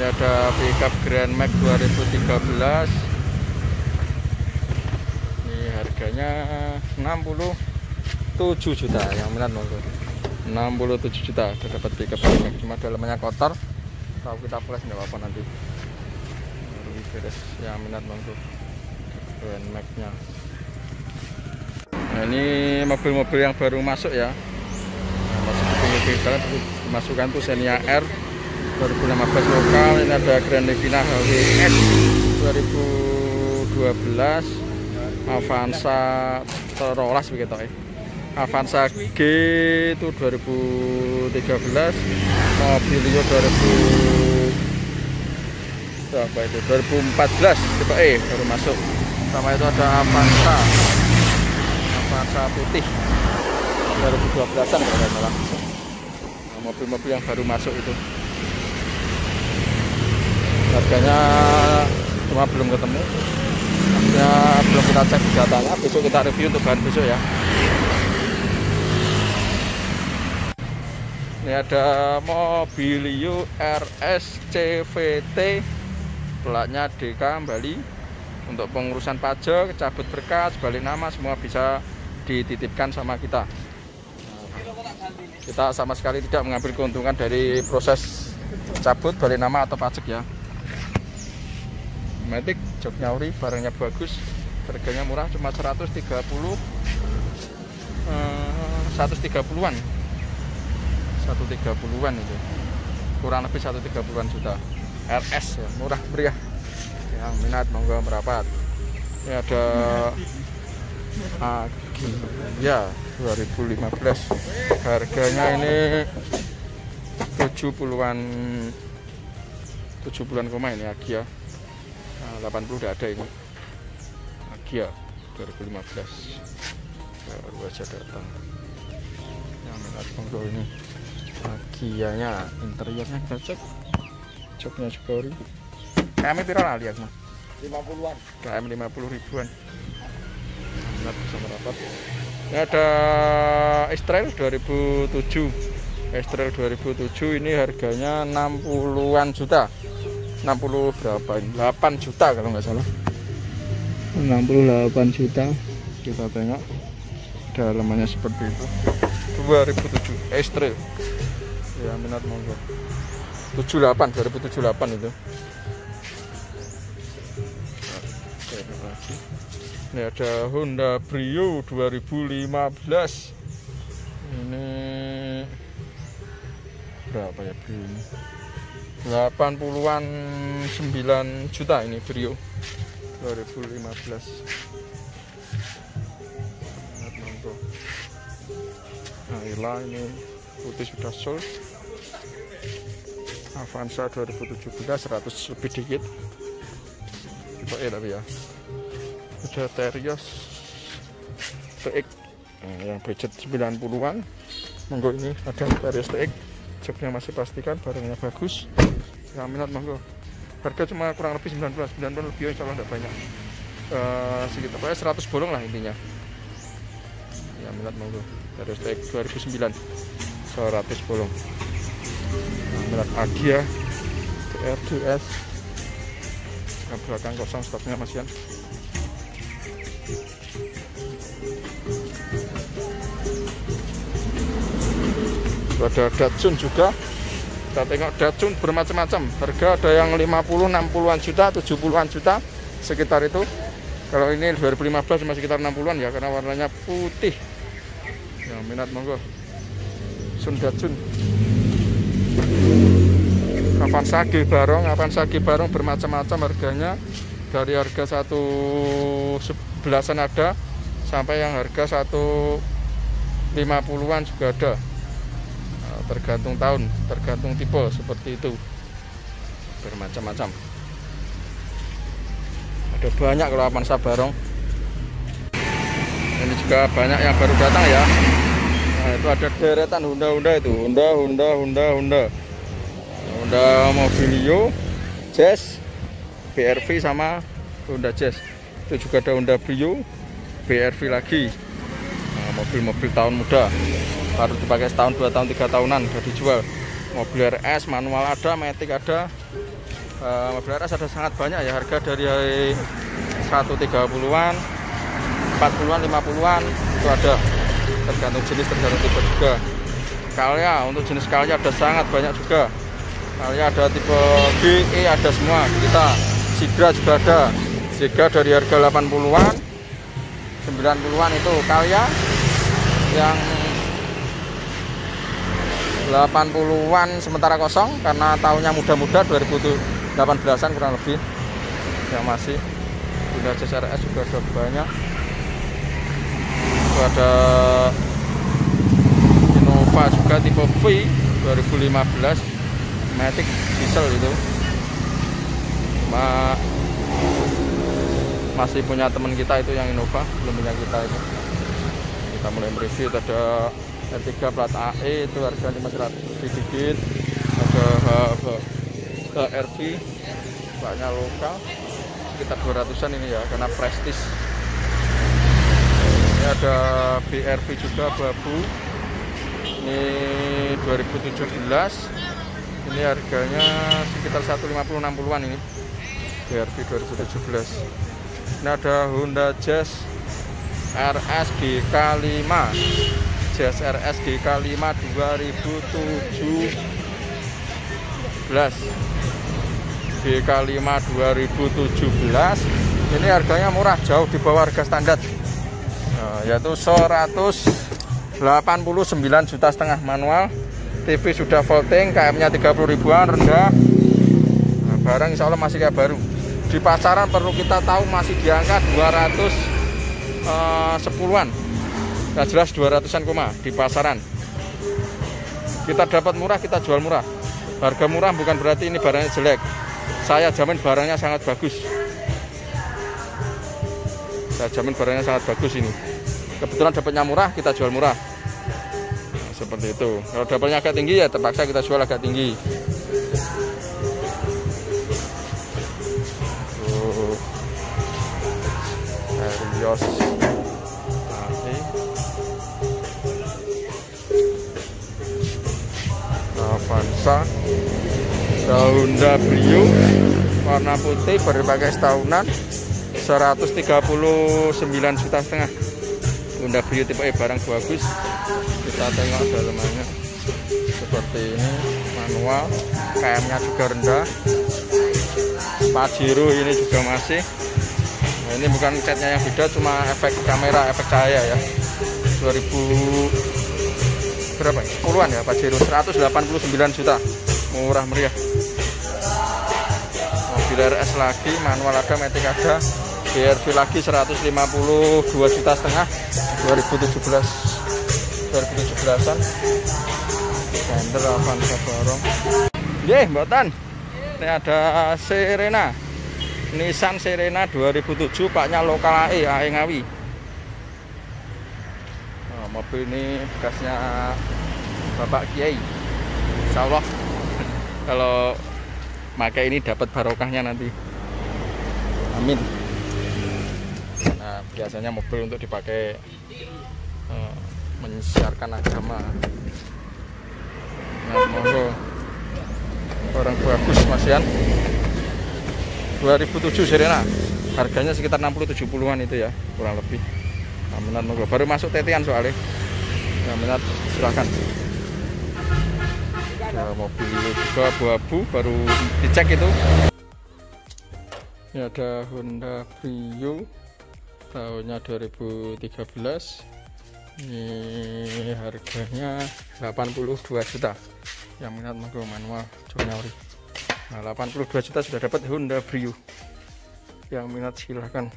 Ini ada pickup Grand Max 2013. Ini harganya 67 juta. Yang minat monggo. 67 juta udah dapat pickup Grand Max. Cuma dalamnya kotor. Tahu kita poles nggak apa-apa nanti. Ini beres. Yang minat monggo. Grand Max-nya. Nah, ini mobil-mobil yang baru masuk ya. Nah, masuk ke mobil kalian dimasukkan tuh Xenia R 2015 lokal. Ini ada Grand Livina HWS 2012, Avanza Terolas begitu ya. Avanza G itu 2013, Mobilio 2014 tipe E baru masuk. Sama itu ada Avanza putih 2012an kalau nggak salah. Mobil-mobil yang baru masuk itu harganya cuma belum ketemu, ya belum kita cek datanya. Besok kita review untuk bahan besok ya. Ini ada Mobilio RS CVT, platnya DK Bali. Untuk pengurusan pajak, cabut berkas, balik nama, semua bisa dititipkan sama kita. Kita sama sekali tidak mengambil keuntungan dari proses cabut, balik nama atau pajak ya. Matic, joknya ori, barangnya bagus, harganya murah, cuma 130-an, 130-an itu, kurang lebih 130-an juta. RS ya, murah meriah. Yang minat monggo merapat. Ini ada Agia 2015, harganya ini 70-an koma ini Agia. 80 udah ada ini Agia 2015 baru aja datang. Yang minat monggo ini Agianya, interiornya kita cek, joknya juga ori. KM pira lah lihat mah 50-an, KM 50 ribuan. Minat bisa merapat. Ini ada X-Trail 2007, X-Trail 2007 ini harganya 60-an juta, 60 berapa ini, 8 juta kalau nggak salah, 68 juta. Kita tengok dalamannya seperti itu. 2007 X-Trail ya, minat monggo. 2078 itu. Ini ada Honda Brio 2015. Ini berapa ya Brio ini? 80-an 9 juta ini Brio 2015. Nah, ini putih sudah sold. Avanza 2017 100 lebih dikit. Tipe E tapi ya. Ada Terios TX yang budget 90-an. Monggo ini ada Terios TX, joknya masih pastikan, barangnya bagus. Yang minat monggo. Harga cuma kurang lebih 19 lebih, insya Allah tidak banyak. Sekitar 100 bolong lah intinya. Yang minat monggo. Terios TX 2009 100 bolong. Yang minat Agia TR2S. Yang belakang kosong, stoknya masihan. Ada Datsun juga. Kita tengok Datsun bermacam-macam. Harga ada yang 50, 60-an juta, 70-an juta, sekitar itu. Kalau ini 2015 masih sekitar 60-an ya, karena warnanya putih. Yang minat monggo. Datsun. Avanza G Barong bermacam-macam harganya. Dari harga 111-an ada sampai yang harga 150-an juga ada. Tergantung tahun, tergantung tipe, seperti itu, bermacam-macam. Ada banyak kalau Avanza Barong. Ini juga banyak yang baru datang ya. Nah, itu ada deretan Honda itu, Honda Mobilio, Jazz, BRV sama Honda Jazz. Itu juga ada Honda Brio, BRV lagi. Nah, mobil-mobil tahun muda. Baru dipakai setahun, 2 tahun, 3 tahunan udah dijual. mobil RS manual ada, matic ada. Mobil RS ada sangat banyak ya, harga dari 130-an, 40-an, 50-an itu ada, tergantung jenis, tergantung tipe juga. Calya, untuk jenis Calya ada sangat banyak juga. Calya ada tipe B, E ada semua kita. Sigra juga ada. Sigra dari harga 80-an, 90-an itu Calya. Yang 80-an sementara kosong karena tahunnya muda-muda, 2018-an kurang lebih yang masih. Honda Jazz RS juga ada banyak. Itu ada Innova juga tipe V 2015 matic diesel itu. Cuma masih punya teman kita itu yang Innova, belum punya kita itu. Kita mulai mereview. Itu ada R3 plat AE itu harga 500 sedikit. Ada HRV banyak lokal sekitar 200-an ini ya, karena prestis. Ini ada BRV juga babu, ini 2017, ini harganya sekitar 150-60-an ini BRV 2017. Ini ada Honda Jazz RS GK5, Jazz RS GK5 2017, GK5 2017. Ini harganya murah, jauh di bawah harga standar, yaitu 189,5 juta manual. TV sudah voting, KM-nya 30 ribuan, rendah. Nah, barang insya Allah masih kayak baru. Di pasaran perlu kita tahu masih di angka 210-an. Nah, jelas 200-an di pasaran. Kita dapat murah, kita jual murah. Harga murah bukan berarti ini barangnya jelek. Saya jamin barangnya sangat bagus. Saya jamin barangnya sangat bagus ini. Kebetulan dapatnya murah, kita jual murah. Nah, seperti itu. Kalau dapatnya agak tinggi ya terpaksa kita jual agak tinggi. Terios Avanza, Honda Brio warna putih, baru pakai setahunan, 139,5 juta. Honda Brio tipe E, barang bagus. Kita tengok dalamannya seperti ini, manual, KM-nya juga rendah. Pajero ini juga masih. Nah, ini bukan catnya yang beda, cuma efek kamera, efek cahaya ya. 2000 berapa? 10-an ya Pajero, 189 juta. Murah meriah. Mobil RS lagi, manual ada, matic ada. BRV lagi 152,5 juta 2017-an. Sender Avanza barong. Nggih, mboten. Ini ada Serena. Nissan Serena 2007, paknya lokal AE Ngawi. Nah, mobil ini bekasnya Bapak Kiai. Insya Allah kalau pakai ini dapat barokahnya nanti. Amin. Nah, biasanya mobil untuk dipakai menyiarkan agama. Nah, monggo. Orang bagus masian. 2007 Serena. Harganya sekitar 60-70-an itu ya, kurang lebih. Nah, minat monggo. Baru masuk tetian soalnya. Nah, minat silahkan. Nah, mobil juga abu-abu, baru dicek itu. Ini ada Honda Brio tahunnya 2013. Ini harganya 82 juta. Yang minat monggo, manual Jonyawri. Nah, 82 juta sudah dapat Honda Brio. Yang minat silahkan.